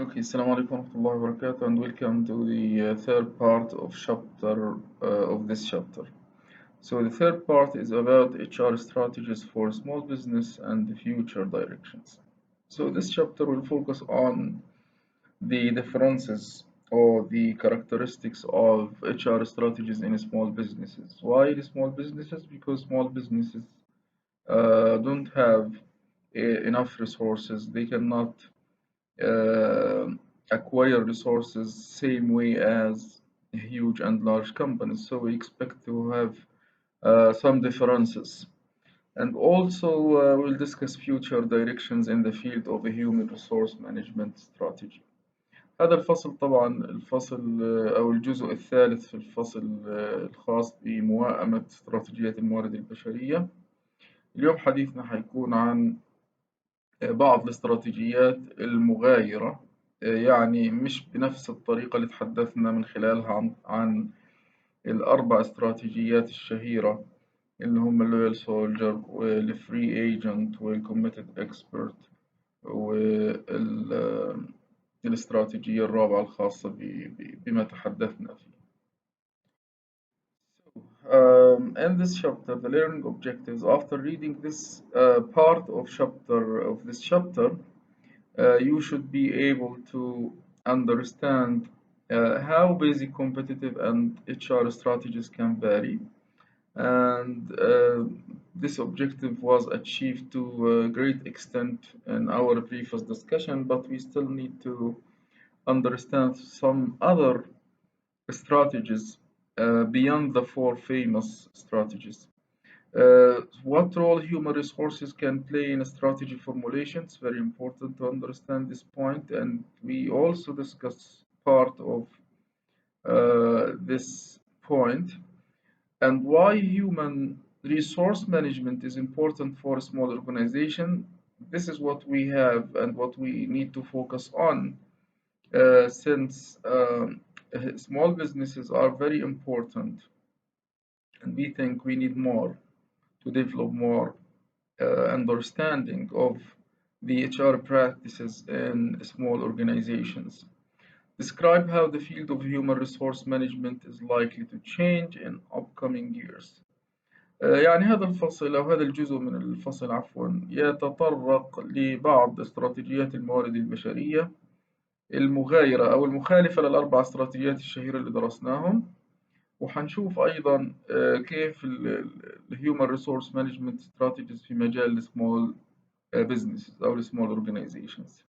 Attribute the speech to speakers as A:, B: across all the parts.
A: Okay, Assalamu alaikum warahmatullahi wabarakatuh, and welcome to the third part of this chapter. So the third part is about HR strategies for small business and the future directions. So this chapter will focus on the differences or the characteristics of HR strategies in small businesses. Why the small businesses? Because small businesses don't have enough resources. They cannot uh, acquire resources same way as huge and large companies. So we expect to have some differences. And also we'll discuss future directions in the field of the human resource management strategy. هذا الفصل طبعا الفصل أو الجزء الثالث في الفصل الخاص بموائمة استراتيجية الموارد البشرية. اليوم حديثنا حيكون عن بعض الاستراتيجيات المغايرة، يعني مش بنفس الطريقة اللي تحدثنا من خلالها عن الأربع استراتيجيات الشهيرة اللي هم اللويال سولجر والفري ايجنت والكوميتد اكسبرت والاستراتيجية الرابعة الخاصة بما تحدثنا فيه. In this chapter, the learning objectives. After reading this part of this chapter, you should be able to understand how basic competitive and HR strategies can vary. And this objective was achieved to a great extent in our previous discussion, but we still need to understand some other strategies beyond the four famous strategies. What role human resources can play in strategy formulation? It's very important to understand this point, and we also discuss part of this point and why human resource management is important for a small organization. This is what we have and what we need to focus on since small businesses are very important, and we think we need more to develop more understanding of the HR practices in small organizations. Describe how the field of human resource management is likely to change in upcoming years. يعني هذا الفصل أو هذا الجزء من الفصل عفوا يتطرق لبعض استراتيجيات الموارد البشرية المغايرة أو المخالفة للأربع استراتيجيات الشهيرة اللي درسناهم، وحنشوف أيضا كيف الهيومن ريسورس مانجمنت ستراتيجيز في مجال السمول بزنسز أو السمول أورجانيزيشنز.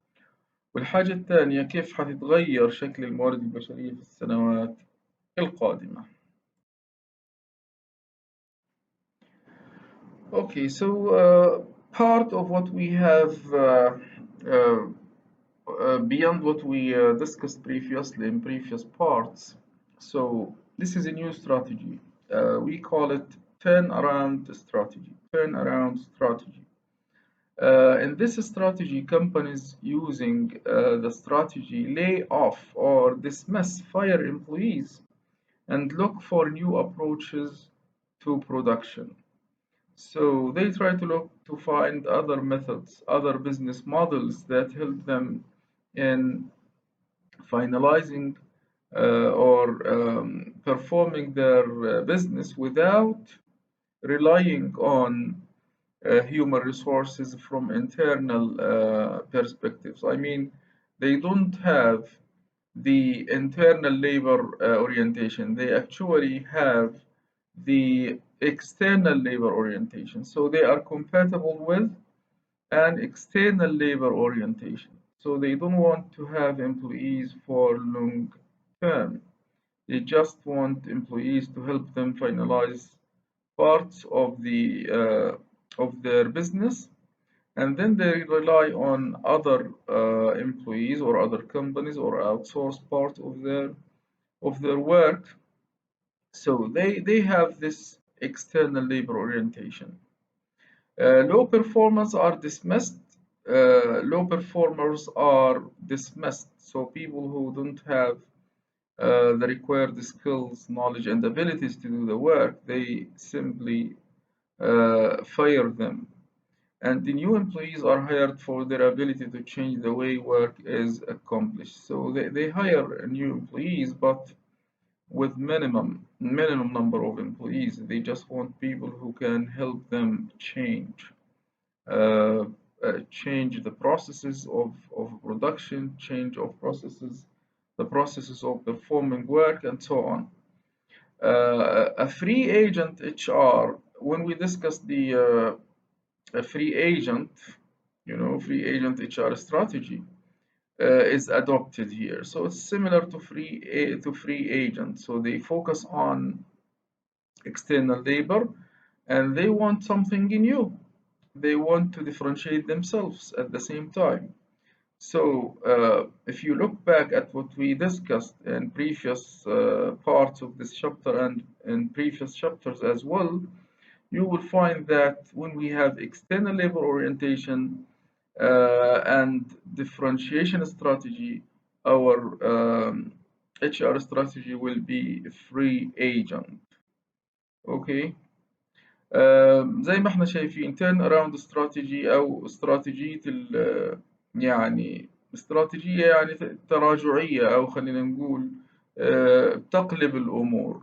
A: والحاجة الثانية كيف حتتغير شكل الموارد البشرية في السنوات القادمة. Okay, so part of what we have uh, beyond what we discussed previously in previous parts. So this is a new strategy. We call it turnaround strategy. Turnaround strategy. In this strategy, companies using the strategy lay off or dismiss, fire employees, and look for new approaches to production. So they try to look to find other methods, other business models that help them in finalizing or performing their business without relying on human resources from internal perspectives. I mean, they don't have the internal labor orientation, they actually have the external labor orientation. So they are compatible with an external labor orientation. So they don't want to have employees for long term. They just want employees to help them finalize parts of their business, and then they rely on other employees or other companies or outsource part of their work. So they have this external labor orientation. Low performers are dismissed. Low performers are dismissed. So people who don't have the required skills, knowledge, and abilities to do the work, they simply fire them. and the new employees are hired for their ability to change the way work is accomplished. So they hire new employees, but with minimum number of employees. They just want people who can help them uh, change the processes of production, change of processes, the processes of performing work, and so on. A free agent HR, when we discuss the a free agent, free agent HR strategy is adopted here. So it's similar to free agent. So they focus on external labor and they want something new. They want to differentiate themselves at the same time. So, if you look back at what we discussed in previous parts of this chapter and in previous chapters as well, you will find that when we have external labor orientation and differentiation strategy, our HR strategy will be free agent. Okay. زي ما احنا شايفين turn around strategy أو استراتيجية يعني استراتيجية يعني تراجعية أو خلينا نقول بتقلب الأمور،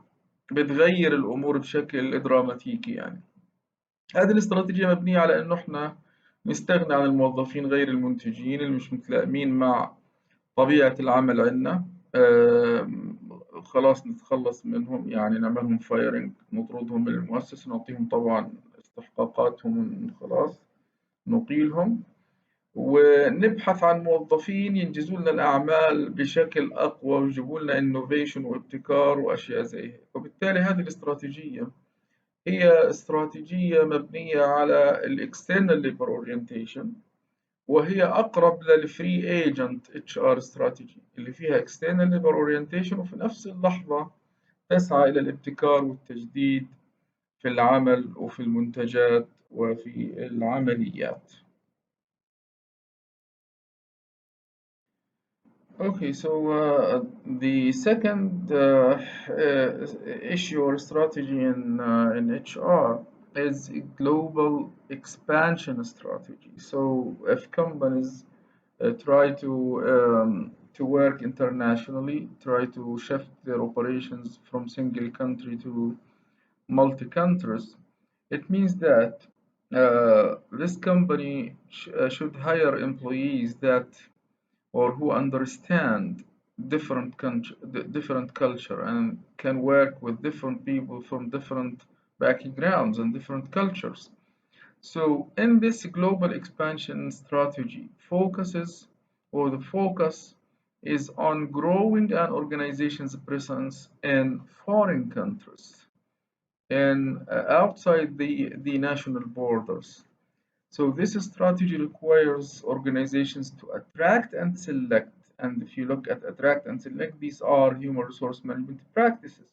A: بتغير الأمور بشكل دراماتيكي يعني. هذه الاستراتيجية مبنية على إنه احنا نستغني عن الموظفين غير المنتجين اللي مش متلائمين مع طبيعة العمل عندنا. خلاص نتخلص منهم، يعني نعملهم فايرنج، نطردهم من المؤسسة، نعطيهم طبعا استحقاقاتهم، خلاص نقيلهم، ونبحث عن موظفين ينجزوا لنا الأعمال بشكل أقوى ويجيبوا لنا انوفيشن وابتكار وأشياء زي هيك. وبالتالي هذه الاستراتيجية هي استراتيجية مبنية على الاكسترنال ليبر اورينتيشن، وهي أقرب للفري ايجنت اتش ار استراتيجي اللي فيها external labor orientation وفي نفس اللحظة تسعى إلى الابتكار والتجديد في العمل وفي المنتجات وفي العمليات. Okay, so the second issue or strategy in HR is a global expansion strategy. So if companies try to work internationally, try to shift their operations from single country to multi countries, it means that this company should hire employees that or who understand different culture and can work with different people from different backgrounds and different cultures. So in this global expansion strategy focuses or the focus is on growing an organization's presence in foreign countries and outside the national borders. So this strategy requires organizations to attract and select. And if you look at attract and select, these are human resource management practices.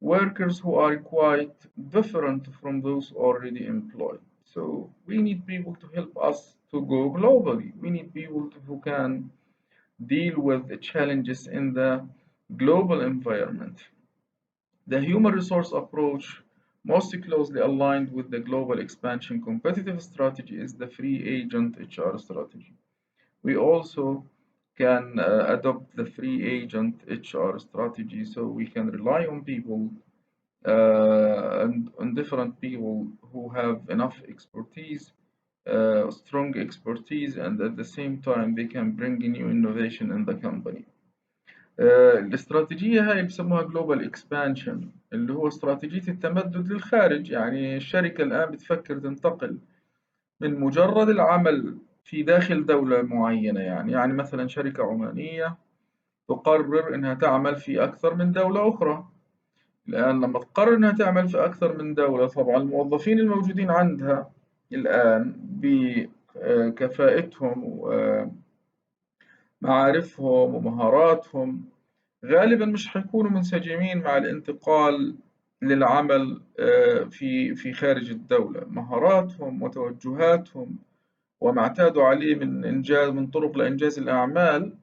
A: Workers who are quite different from those already employed. So we need people to help us to go globally. We need people who can deal with the challenges in the global environment. The human resource approach most closely aligned with the global expansion competitive strategy is the free agent HR strategy. We also can adopt the free agent HR strategy so we can rely on people and on different people who have enough expertise, strong expertise, and at the same time they can bring new innovation in the company. الاستراتيجية هاي بسموها جلوبال اكسبانشن اللي هو استراتيجية التمدد للخارج. يعني الشركة الآن بتفكر تنتقل من مجرد العمل في داخل دولة معينة، يعني مثلا شركة عمانية تقرر إنها تعمل في أكثر من دولة أخرى. الآن لما تقرر إنها تعمل في أكثر من دولة، طبعا الموظفين الموجودين عندها الآن بكفاءتهم ومعارفهم ومهاراتهم غالبا مش حيكونوا منسجمين مع الانتقال للعمل في خارج الدولة. مهاراتهم وتوجهاتهم وما اعتادوا عليه من طرق لإنجاز الأعمال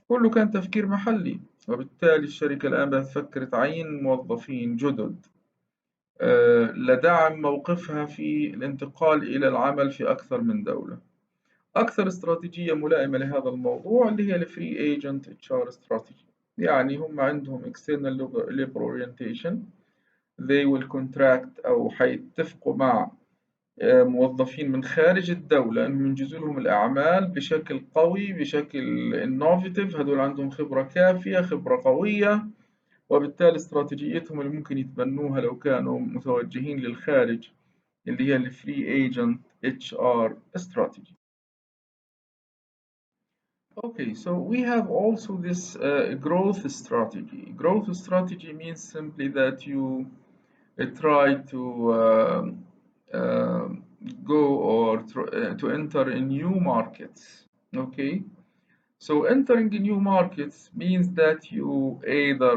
A: كله كان تفكير محلي. وبالتالي الشركة الآن بتفكر تعين موظفين جدد لدعم موقفها في الانتقال إلى العمل في أكثر من دولة. أكثر استراتيجية ملائمة لهذا الموضوع اللي هي الفري ايجنت اتش ار استراتيجي. يعني هم عندهم external labor orientation. they will contract أو حيتفقوا مع موظفين من خارج الدولة إنهم ينجزوا لهم الأعمال بشكل قوي، بشكل innovative. هدول عندهم خبرة كافية، خبرة قوية، وبالتالي استراتيجيتهم اللي ممكن يتبنوها لو كانوا متوجهين للخارج اللي هي الفري ايجنت اتش ار استراتيجي. Okay, so we have also this growth strategy. Growth strategy means simply that you try to uh, go or to enter in new markets. Okay, so entering in new markets means that you either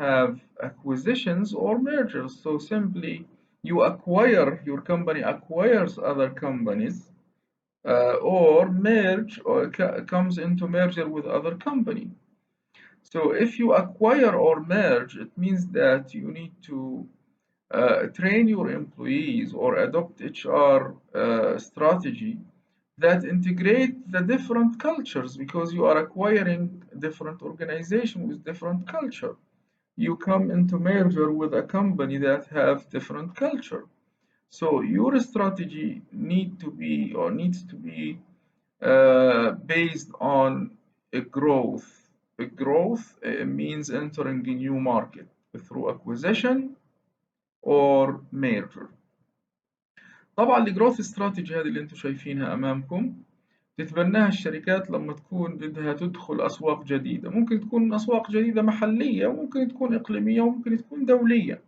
A: have acquisitions or mergers. So simply you acquire, your company acquires other companies, or merge or comes into merger with other company. So if you acquire or merge, it means that you need to train your employees or adopt HR strategy that integrate the different cultures, because you are acquiring different organization with different culture. You come into merger with a company that have different culture. So your strategy needs to be based on a growth. A growth means entering a new market through acquisition or merger. طبعا الجروث استراتيجي هذه اللي انتم شايفينها امامكم تتبناها الشركات لما تكون بدها تدخل اسواق جديده. ممكن تكون اسواق جديده محليه، وممكن تكون اقليميه، وممكن تكون دوليه.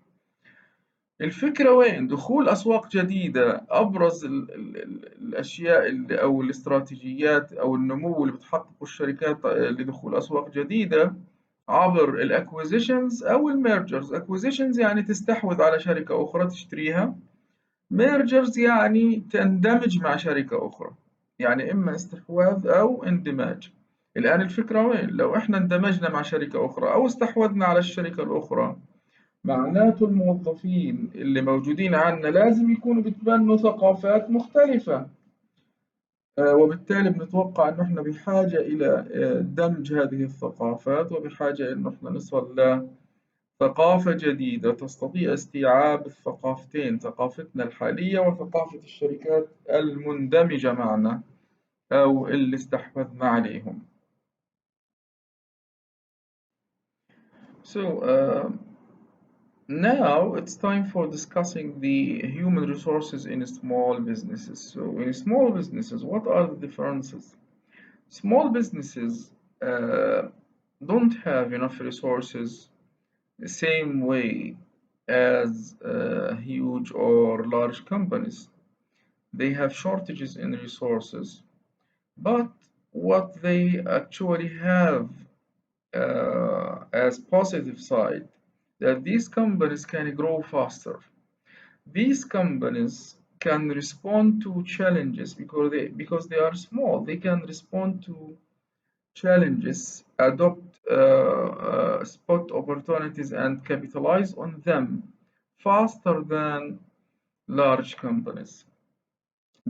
A: الفكره وين؟ دخول اسواق جديده. ابرز الاشياء اللي او الاستراتيجيات او النمو اللي بتحققه الشركات لدخول اسواق جديده عبر الاكوزيشنز او الميرجرز. اكوزيشنز يعني تستحوذ على شركه اخرى تشتريها. ميرجرز يعني تندمج مع شركة أخرى، يعني إما استحواذ أو اندماج. الآن الفكرة وين؟ لو إحنا اندمجنا مع شركة أخرى أو استحوذنا على الشركة الأخرى، معناته الموظفين اللي موجودين عندنا لازم يكونوا بيتبنوا ثقافات مختلفة. وبالتالي بنتوقع إنه إحنا بحاجة إلى دمج هذه الثقافات، وبحاجة إنه إحنا نصل ثقافة جديدة تستطيع استيعاب الثقافتين، ثقافتنا الحالية وثقافة الشركات المندمجة معنا أو اللي استحوذنا عليهم. So now it's time for discussing the human resources in small businesses. So in small businesses, what are the differences? Small businesses don't have enough resources the same way as huge or large companies. They have shortages in resources, but what they actually have as positive side, that these companies can grow faster. These companies can respond to challenges because they are small. They can respond to challenges, adopt spot opportunities, and capitalize on them faster than large companies.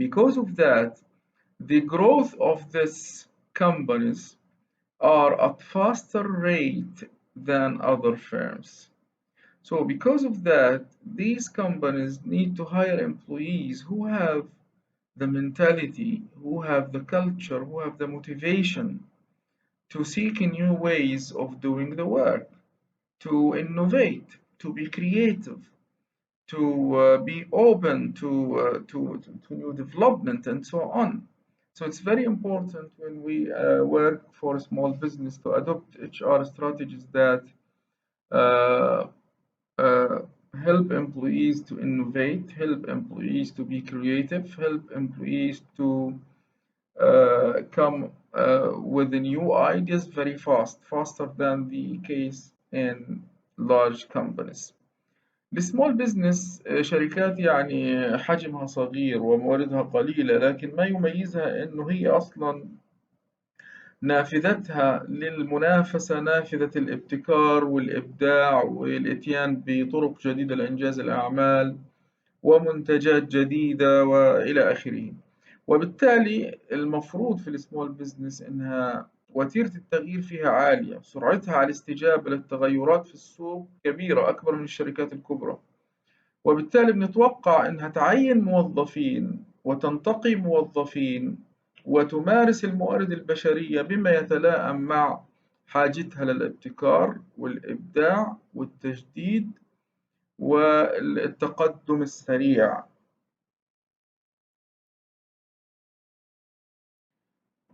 A: Because of that, the growth of these companies are at faster rate than other firms. So because of that, these companies need to hire employees who have the mentality, who have the culture, who have the motivation to seek new ways of doing the work, to innovate, to be creative, to be open to new development, and so on. So it's very important when we work for a small business to adopt HR strategies that uh, uh, help employees to innovate, help employees to be creative, help employees to come with the new ideas very fast, faster than the case in large companies. السمول بزنس شركات يعني حجمها صغير ومواردها قليلة، لكن ما يميزها إنه هي أصلا نافذتها للمنافسة، نافذة الابتكار والإبداع والإتيان بطرق جديدة لإنجاز الأعمال ومنتجات جديدة وإلى آخره. وبالتالي المفروض في السمول بزنس إنها وتيرة التغيير فيها عالية، سرعتها على الاستجابة للتغيرات في السوق كبيرة أكبر من الشركات الكبرى. وبالتالي بنتوقع إنها تعين موظفين وتنتقي موظفين وتمارس الموارد البشرية بما يتلائم مع حاجتها للابتكار والإبداع والتجديد والتقدم السريع.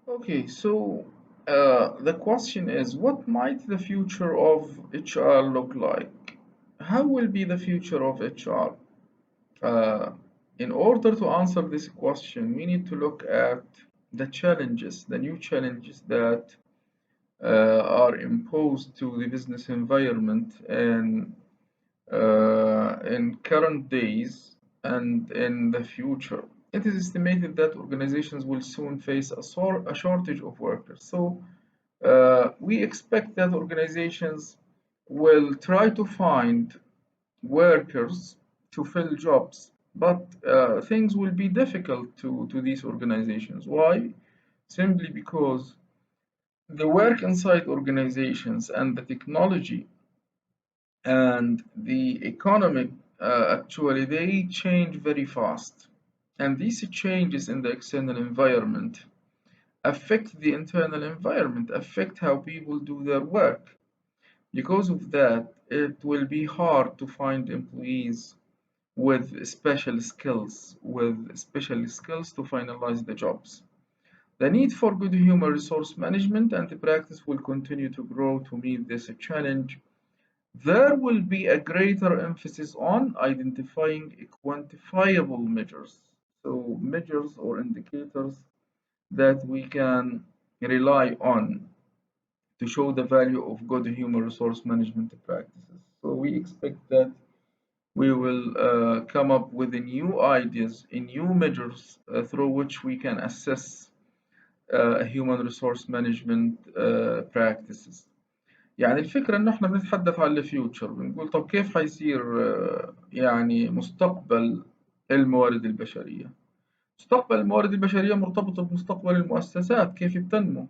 A: Okay, so the question is, what might the future of HR look like? How will be the future of HR? Uh, in order to answer this question, we need to look at the challenges, the new challenges that are imposed to the business environment in current days and in the future. It is estimated that organizations will soon face a shortage of workers. So we expect that organizations will try to find workers to fill jobs, but things will be difficult to these organizations. Why? Simply because the work inside organizations and the technology and the economic actually they change very fast, and these changes in the external environment affect the internal environment, affect how people do their work. Because of that, it will be hard to find employees with special skills to finalize the jobs. The need for good human resource management and practice will continue to grow to meet this challenge. There will be a greater emphasis on identifying quantifiable measures, so measures or indicators that we can rely on to show the value of good human resource management practices. So we expect that we will come up with new ideas, new measures through which we can assess human resource management practices. يعني الفكرة إن إحنا بنتحدث عن الفيوتشر، بنقول طب كيف حيصير يعني مستقبل الموارد البشرية؟ مستقبل الموارد البشرية مرتبط بمستقبل المؤسسات كيف بتنمو.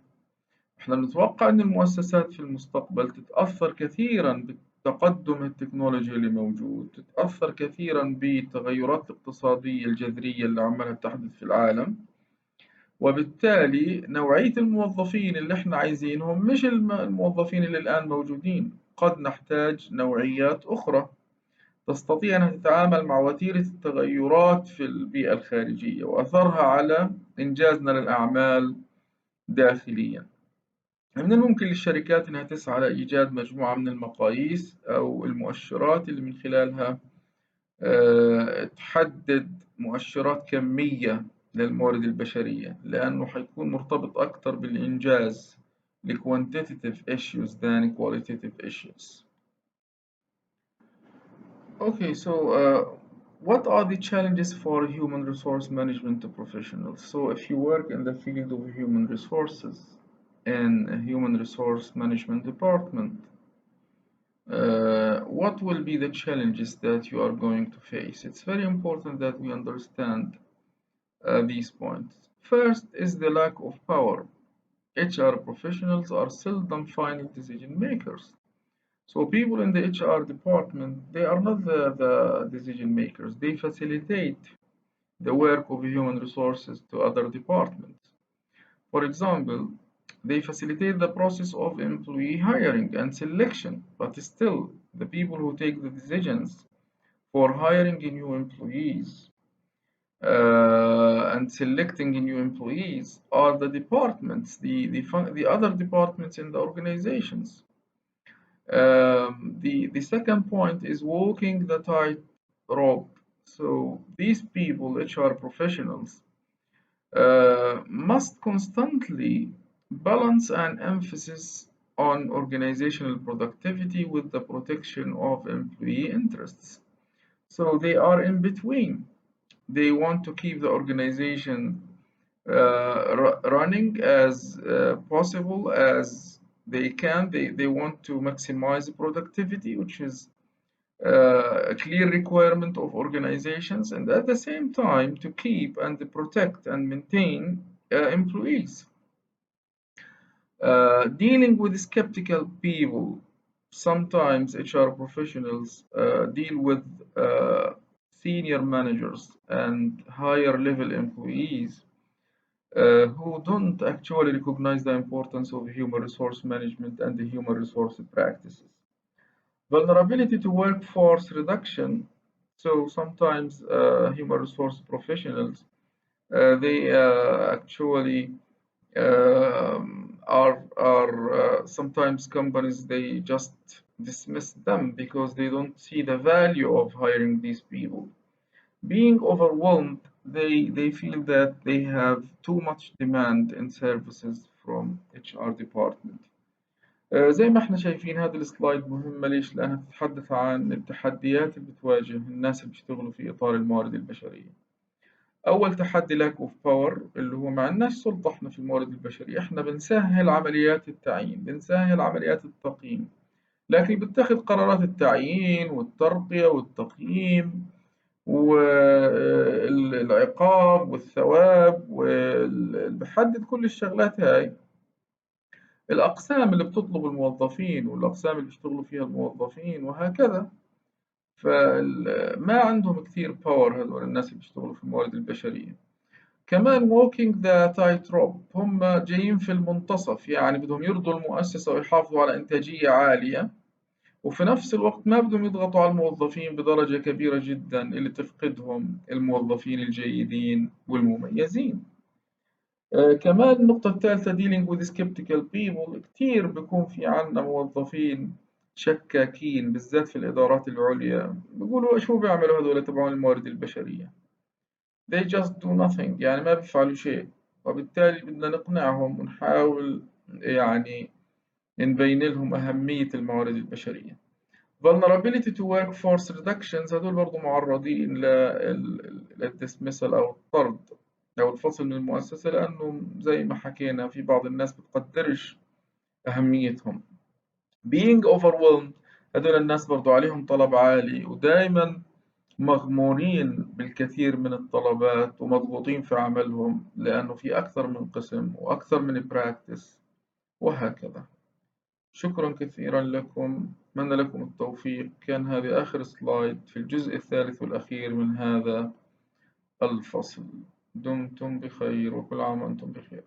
A: إحنا بنتوقع إن المؤسسات في المستقبل تتأثر كثيرا بالتقدم التكنولوجي اللي موجود، تتأثر كثيرا بالتغيرات الاقتصادية الجذرية اللي عمالها تحدث في العالم. وبالتالي نوعية الموظفين اللي احنا عايزينهم مش الموظفين اللي الآن موجودين، قد نحتاج نوعيات أخرى تستطيع أنها تتعامل مع وتيرة التغيرات في البيئة الخارجية وأثرها على إنجازنا للأعمال داخليا. من الممكن للشركات أنها تسعى لإيجاد مجموعة من المقاييس أو المؤشرات اللي من خلالها تحدد مؤشرات كمية للموارد البشرية، لأنه حيكون مرتبط أكتر بالإنجاز ل quantitative issues than qualitative issues. Okay, so what are the challenges for human resource management professionals? So if you work in the field of human resources in a human resource management department, what will be the challenges that you are going to face? It's very important that we understand these points. First is the lack of power. HR professionals are seldom final decision makers. So people in the HR department, they are not the decision makers. They facilitate the work of human resources to other departments. For example, they facilitate the process of employee hiring and selection, but still, the people who take the decisions for hiring new employees and selecting new employees are the departments, the other departments in the organizations. The second point is walking the tightrope. So these people, HR professionals, must constantly balance an emphasis on organizational productivity with the protection of employee interests. So they are in between. They want to keep the organization running as possible as they can. They want to maximize productivity, which is a clear requirement of organizations, and at the same time to keep and protect and maintain employees. Dealing with skeptical people, sometimes HR professionals deal with senior managers and higher level employees who don't actually recognize the importance of human resource management and the human resource practices. Vulnerability to workforce reduction. So sometimes human resource professionals they actually are sometimes companies they just dismiss them because they don't see the value of hiring these people. Being overwhelmed, they feel that they have too much demand in services from HR department. زي ما احنا شايفين هذا السلايد مهمة ليش؟ لأنها بتتحدث عن التحديات اللي بتواجه الناس اللي بيشتغلوا في إطار الموارد البشرية. أول تحدي lack of power اللي هو ما عندناش سلطة احنا في الموارد البشرية، احنا بنسهل عمليات التعيين، بنسهل عمليات التقييم، لكن بتخذ قرارات التعيين والترقية والتقييم والعقاب والثواب واللي بحدد كل الشغلات هاي الأقسام اللي بتطلب الموظفين والأقسام اللي بيشتغلوا فيها الموظفين وهكذا. فما عندهم كثير باور هذول الناس اللي بيشتغلوا في الموارد البشرية. كمان walking the tightrope، هم جايين في المنتصف، يعني بدهم يرضوا المؤسسة ويحافظوا على إنتاجية عالية، وفي نفس الوقت ما بدهم يضغطوا على الموظفين بدرجة كبيرة جدا اللي تفقدهم الموظفين الجيدين والمميزين. كمان النقطة الثالثة dealing with skeptical people، كتير بيكون في عنا موظفين شكاكين بالذات في الإدارات العليا، بيقولوا شو بيعملوا هذول تبعون الموارد البشرية، they just do nothing، يعني ما بيفعلوا شيء، وبالتالي بدنا نقنعهم ونحاول يعني نبين لهم أهمية الموارد البشرية. vulnerability to workforce reductions، هدول برضو معرضين للدسمسل أو الطرد أو الفصل من المؤسسة، لأنه زي ما حكينا في بعض الناس بتقدرش أهميتهم. being overwhelmed، هدول الناس برضو عليهم طلب عالي ودائما مغمورين بالكثير من الطلبات ومضغوطين في عملهم لأنه في أكثر من قسم وأكثر من براكتس وهكذا. شكرا كثيرا لكم، أتمنى لكم التوفيق. كان هذه آخر سلايد في الجزء الثالث والأخير من هذا الفصل. دمتم بخير وكل عام وأنتم بخير.